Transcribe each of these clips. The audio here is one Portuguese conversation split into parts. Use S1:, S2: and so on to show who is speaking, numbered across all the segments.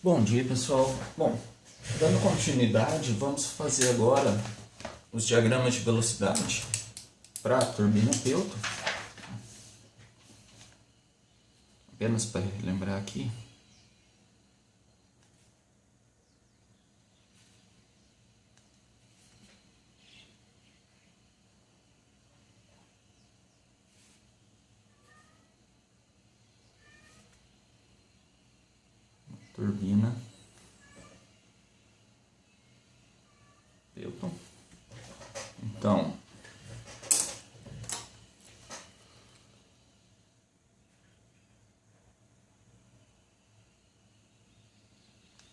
S1: Bom dia, pessoal. Bom, dando continuidade, vamos fazer agora os diagramas de velocidade para a turbina Pelton. Apenas para lembrar aqui. Turbina Pelton. Então,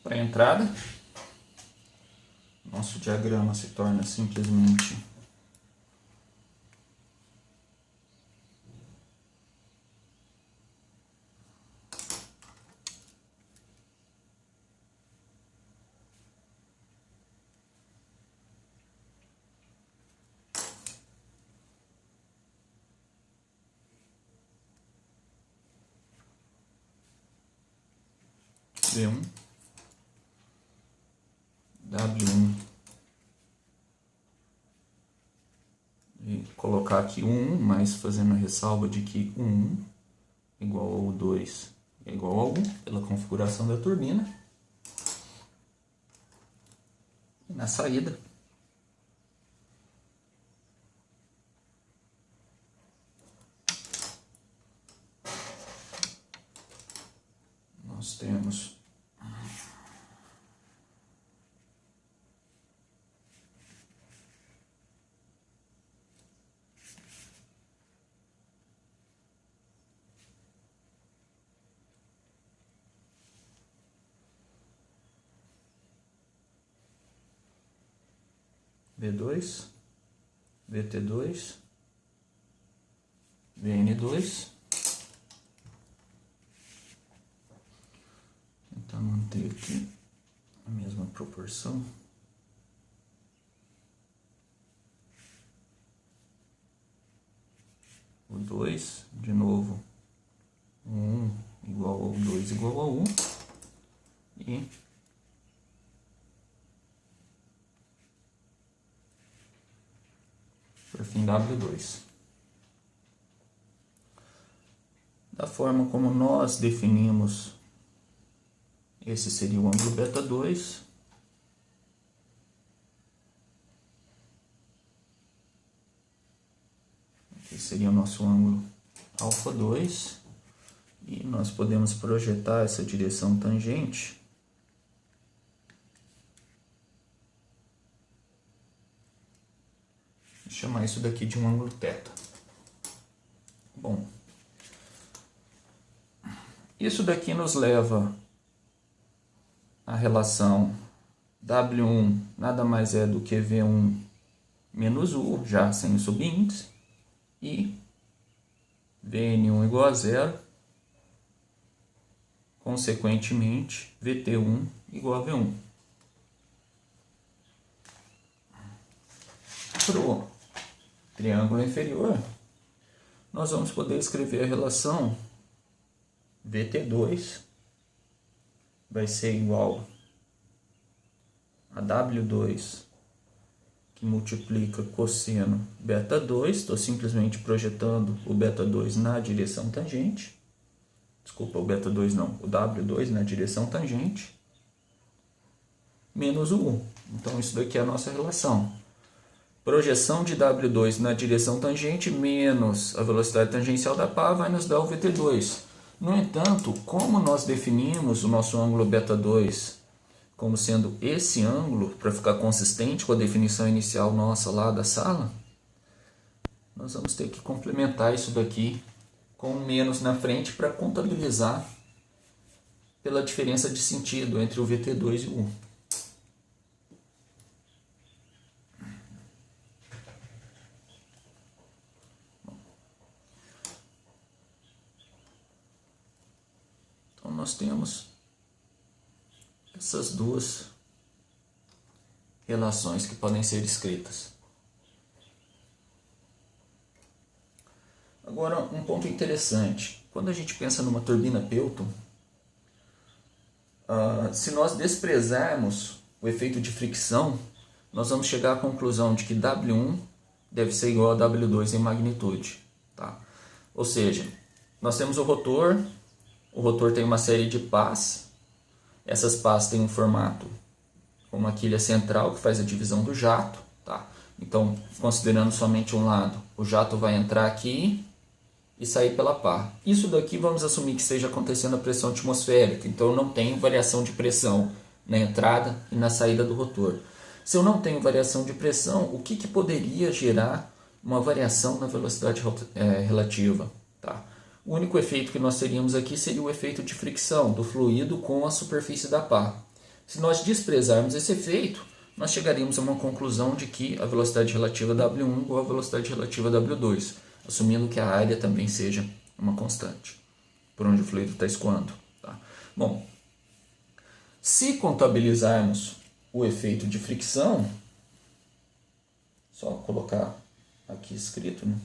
S1: para a entrada, nosso diagrama se torna simplesmente V1, W1, e colocar aqui 1, mas fazendo a ressalva de que 1 igual ao 2 é igual ao 1, pela configuração da turbina. E na saída, nós temos V2, VT2, VN2. Tentar manter aqui a mesma proporção. O 2, de novo, 1 igual ao 2 igual a 1. E por fim, W2. Da forma como nós definimos, esse seria o ângulo beta 2. Aqui seria o nosso ângulo alfa 2. E nós podemos projetar essa direção tangente e chamar isso daqui de um ângulo θ. Bom, isso daqui nos leva à relação W1 nada mais é do que V1 menos U, já sem o subíndice, e Vn1 igual a zero, consequentemente Vt1 igual a V1. Para o triângulo inferior, nós vamos poder escrever a relação Vt2 vai ser igual a W2 que multiplica cosseno beta 2, estou simplesmente projetando o beta 2 na direção tangente, desculpa, o beta 2 não, o W2 na direção tangente, menos o U. Então isso daqui é a nossa relação. Projeção de W2 na direção tangente menos a velocidade tangencial da pá vai nos dar o Vt2. No entanto, como nós definimos o nosso ângulo beta 2 como sendo esse ângulo, para ficar consistente com a definição inicial nossa lá da sala, nós vamos ter que complementar isso daqui com um menos na frente para contabilizar pela diferença de sentido entre o Vt2 e o U. Então nós temos essas duas relações que podem ser escritas. Agora, um ponto interessante. Quando a gente pensa numa turbina Pelton, se nós desprezarmos o efeito de fricção, nós vamos chegar à conclusão de que W1 deve ser igual a W2 em magnitude. Tá? Ou seja, nós temos o rotor tem uma série de pás, essas pás têm um formato como a quilha central que faz a divisão do jato. Tá? Então, considerando somente um lado, o jato vai entrar aqui e sair pela pá. Isso daqui vamos assumir que esteja acontecendo a pressão atmosférica, então eu não tenho variação de pressão na entrada e na saída do rotor. Se eu não tenho variação de pressão, o que poderia gerar uma variação na velocidade relativa? Tá? O único efeito que nós teríamos aqui seria o efeito de fricção do fluido com a superfície da pá. Se nós desprezarmos esse efeito, nós chegaríamos a uma conclusão de que a velocidade relativa W1 é igual à velocidade relativa W2, assumindo que a área também seja uma constante, por onde o fluido está escoando. Tá? Bom, se contabilizarmos o efeito de fricção, só colocar aqui escrito, né?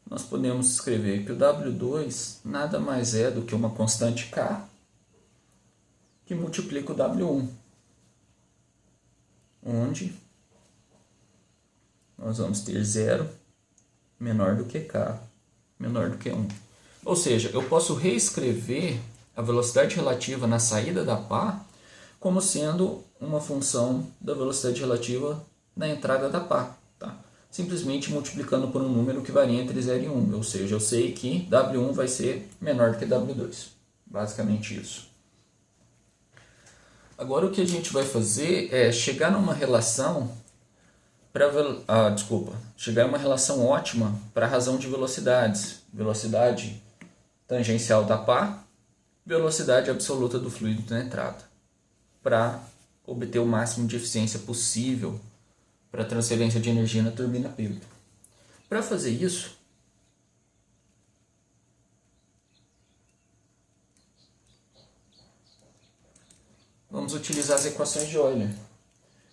S1: Nós podemos escrever que o W2 nada mais é do que uma constante K que multiplica o W1, onde nós vamos ter 0 menor do que K, menor do que 1. Ou seja, eu posso reescrever a velocidade relativa na saída da pá como sendo uma função da velocidade relativa na entrada da pá. Tá? Simplesmente multiplicando por um número que varia entre 0 e 1. Ou seja, eu sei que W1 vai ser menor do que W2. Basicamente isso. Agora o que a gente vai fazer é chegar numa relação chegar a uma relação ótima para a razão de velocidades. Velocidade tangencial da pá, velocidade absoluta do fluido na entrada. Para obter o máximo de eficiência possível para a transferência de energia na turbina Pelton. Para fazer isso, vamos utilizar as equações de Euler.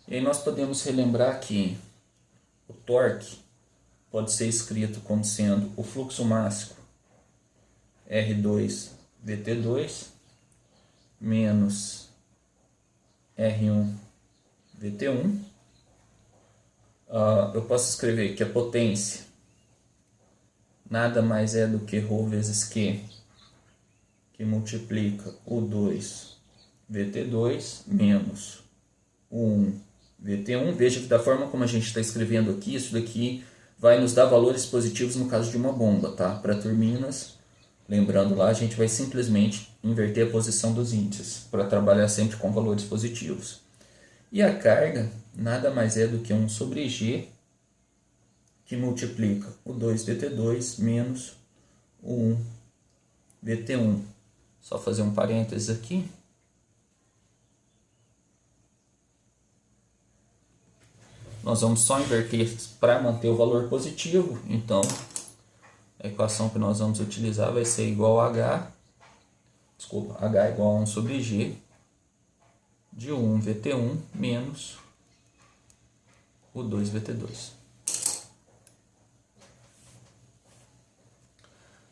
S1: E aí nós podemos relembrar que o torque pode ser escrito como sendo o fluxo máximo R2 VT2 menos R1 VT1. Eu posso escrever que a potência nada mais é do que ρ vezes Q, que multiplica o 2 VT2 menos o 1 VT1. Veja que da forma como a gente está escrevendo aqui, isso daqui vai nos dar valores positivos no caso de uma bomba. Tá? Para turbinas, lembrando lá, a gente vai simplesmente inverter a posição dos índices para trabalhar sempre com valores positivos. E a carga nada mais é do que 1 sobre G, que multiplica o 2 VT2 menos o 1 VT1. Só fazer um parênteses aqui. Nós vamos só inverter para manter o valor positivo. Então, a equação que nós vamos utilizar vai ser igual a H é igual a 1 sobre G de 1 VT1 menos o 2 VT2.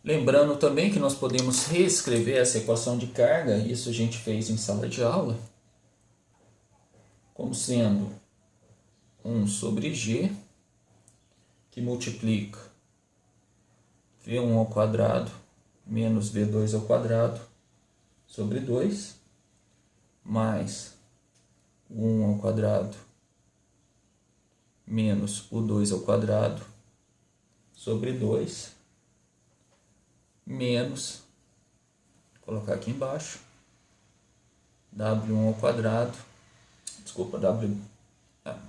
S1: Lembrando também que nós podemos reescrever essa equação de carga, isso a gente fez em sala de aula, como sendo 1 sobre G, que multiplica V1 ao quadrado menos V2 ao quadrado sobre 2, mais o 1 ao quadrado menos o 2 ao quadrado sobre 2, menos, vou colocar aqui embaixo, W1 ao quadrado,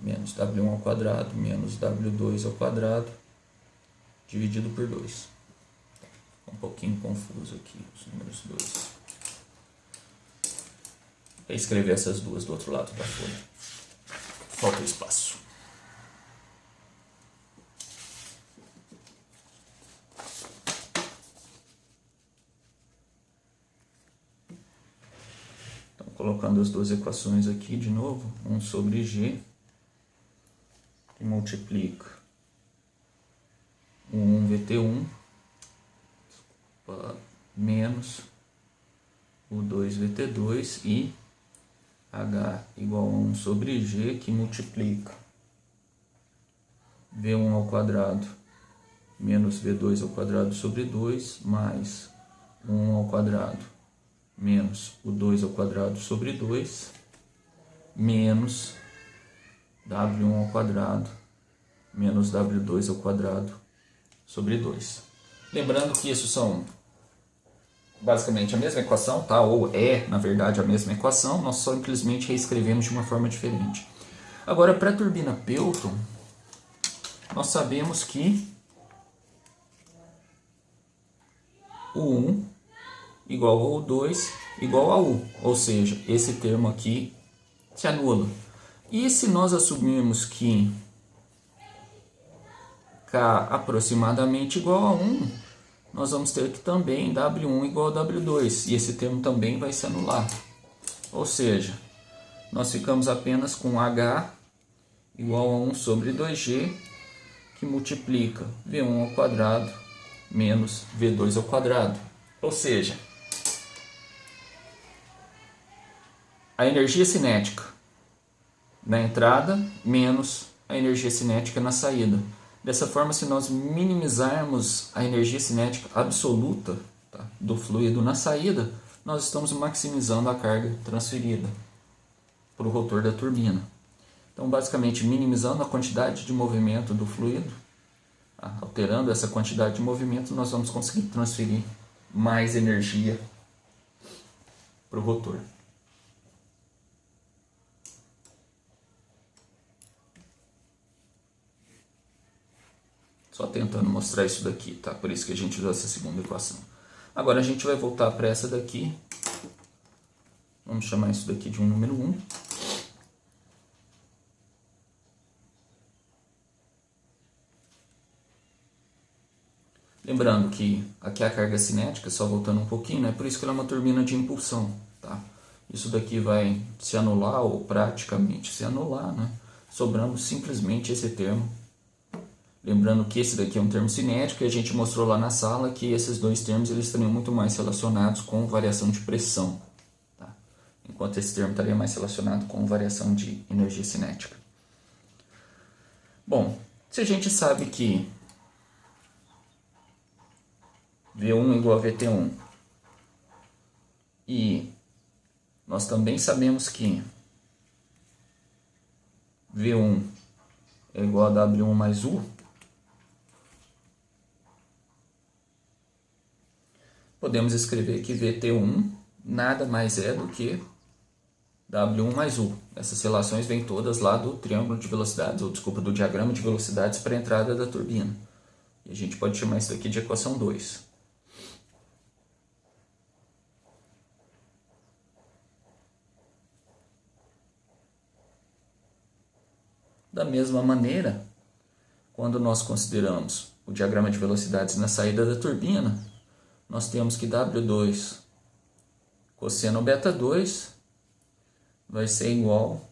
S1: menos W1 ao quadrado menos W2 ao quadrado dividido por 2. Ficou um pouquinho confuso aqui os números 2. Vou escrever essas duas do outro lado da folha. falta espaço. Então, colocando as duas equações aqui de novo, 1 sobre g, que multiplica o 1VT1 menos o 2VT2 e H igual a 1 sobre G, que multiplica V1 ao quadrado menos V2 ao quadrado sobre 2, mais 1 ao quadrado menos o 2 ao quadrado sobre 2, menos W1 ao quadrado menos W2 ao quadrado sobre 2. Lembrando que isso são basicamente a mesma equação, tá? Ou é, na verdade, a mesma equação, nós só simplesmente reescrevemos de uma forma diferente. Agora, para a turbina Pelton, nós sabemos que o 1 igual ao 2 igual a U, ou seja, esse termo aqui se anula. E se nós assumirmos que K aproximadamente igual a 1, nós vamos ter que também W1 igual a W2, e esse termo também vai se anular. Ou seja, nós ficamos apenas com H igual a 1 sobre 2G, que multiplica V1 ao quadrado menos V2 ao quadrado. Ou seja, a energia cinética na entrada menos a energia cinética na saída. Dessa forma, se nós minimizarmos a energia cinética absoluta, tá, do fluido na saída, nós estamos maximizando a carga transferida para o rotor da turbina. Então, basicamente, minimizando a quantidade de movimento do fluido, tá, alterando essa quantidade de movimento, nós vamos conseguir transferir mais energia para o rotor. Só tentando mostrar isso daqui, tá? Por isso que a gente usou essa segunda equação. Agora a gente vai voltar para essa daqui. Vamos chamar isso daqui de um número 1. Lembrando que aqui a carga cinética, só voltando um pouquinho, né? Por isso que ela é uma turbina de impulsão, tá? Isso daqui vai se anular ou praticamente se anular, né? Sobrando simplesmente esse termo. Lembrando que esse daqui é um termo cinético e a gente mostrou lá na sala que esses dois termos eles estariam muito mais relacionados com variação de pressão, tá? Enquanto esse termo estaria mais relacionado com variação de energia cinética. Bom, se a gente sabe que V1 igual a VT1 e nós também sabemos que V1 é igual a W1 mais U, podemos escrever que VT1 nada mais é do que W1 mais U. Essas relações vêm todas lá do triângulo de velocidades, ou desculpa, do diagrama de velocidades para a entrada da turbina. E a gente pode chamar isso daqui de equação 2. Da mesma maneira, quando nós consideramos o diagrama de velocidades na saída da turbina, nós temos que W2 cosseno beta 2 vai ser igual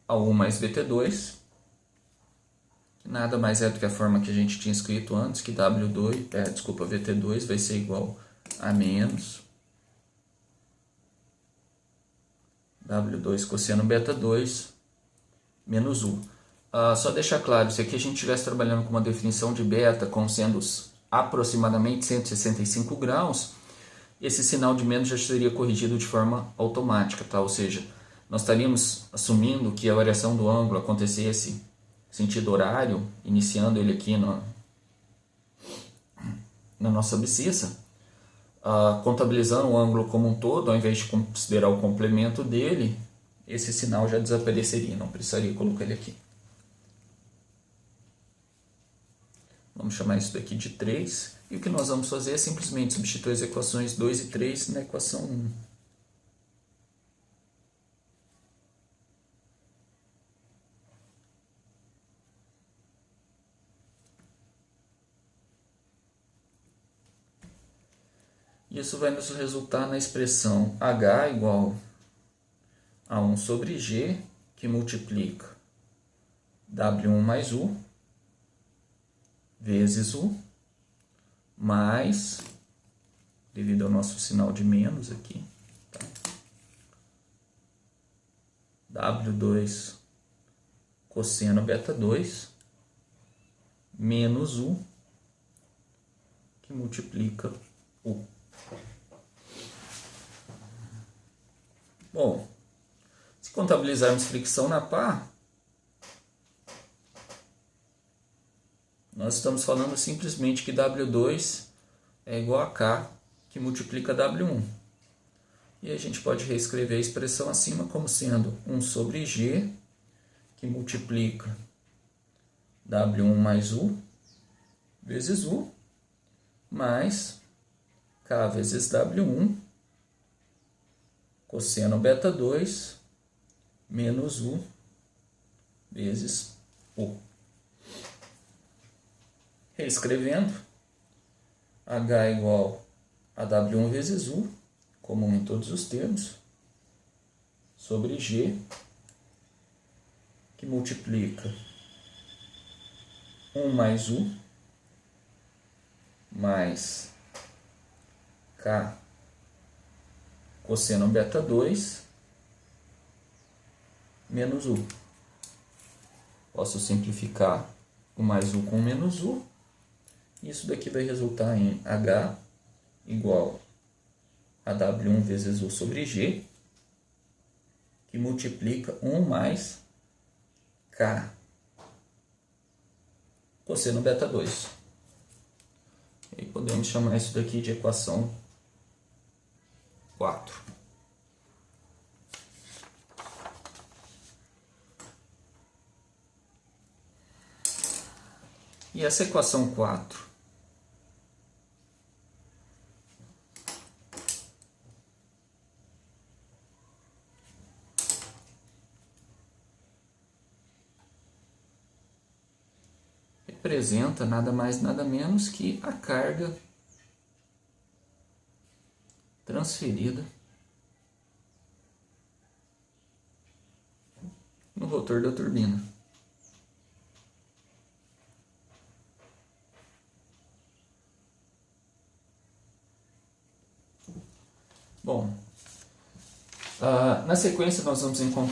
S1: a U mais VT2, que nada mais é do que a forma que a gente tinha escrito antes, que VT2 vai ser igual a menos W2 cosseno beta 2 menos U. Só deixar claro, se aqui a gente estivesse trabalhando com uma definição de beta com sendo aproximadamente 165 graus, esse sinal de menos já seria corrigido de forma automática, tá? Ou seja, nós estaríamos assumindo que a variação do ângulo acontecesse sentido horário, iniciando ele aqui na nossa abscissa, contabilizando o ângulo como um todo, ao invés de considerar o complemento dele, esse sinal já desapareceria, não precisaria colocar ele aqui. Vamos chamar isso daqui de 3. E o que nós vamos fazer é simplesmente substituir as equações 2 e 3 na equação 1. Isso vai nos resultar na expressão H igual a 1 sobre G, que multiplica W1 mais U, vezes U, mais, devido ao nosso sinal de menos aqui, tá? W2 cosseno beta 2, menos U, que multiplica U. Bom, se contabilizarmos fricção na pá, nós estamos falando simplesmente que W2 é igual a K, que multiplica W1. E a gente pode reescrever a expressão acima como sendo 1 sobre G, que multiplica W1 mais U, vezes U, mais K vezes W1, cosseno beta 2, menos U, vezes U. Reescrevendo, H igual a W1 vezes U, comum em todos os termos, sobre G, que multiplica 1 mais U, mais K cosseno beta 2, menos U. Posso simplificar o mais U com menos U. Isso daqui vai resultar em H igual a W1 vezes U sobre G, que multiplica 1 mais K cosseno beta 2. E podemos chamar isso daqui de equação 4. E essa equação 4 representa nada mais nada menos que a carga transferida no rotor da turbina. Bom, na sequência nós vamos encontrar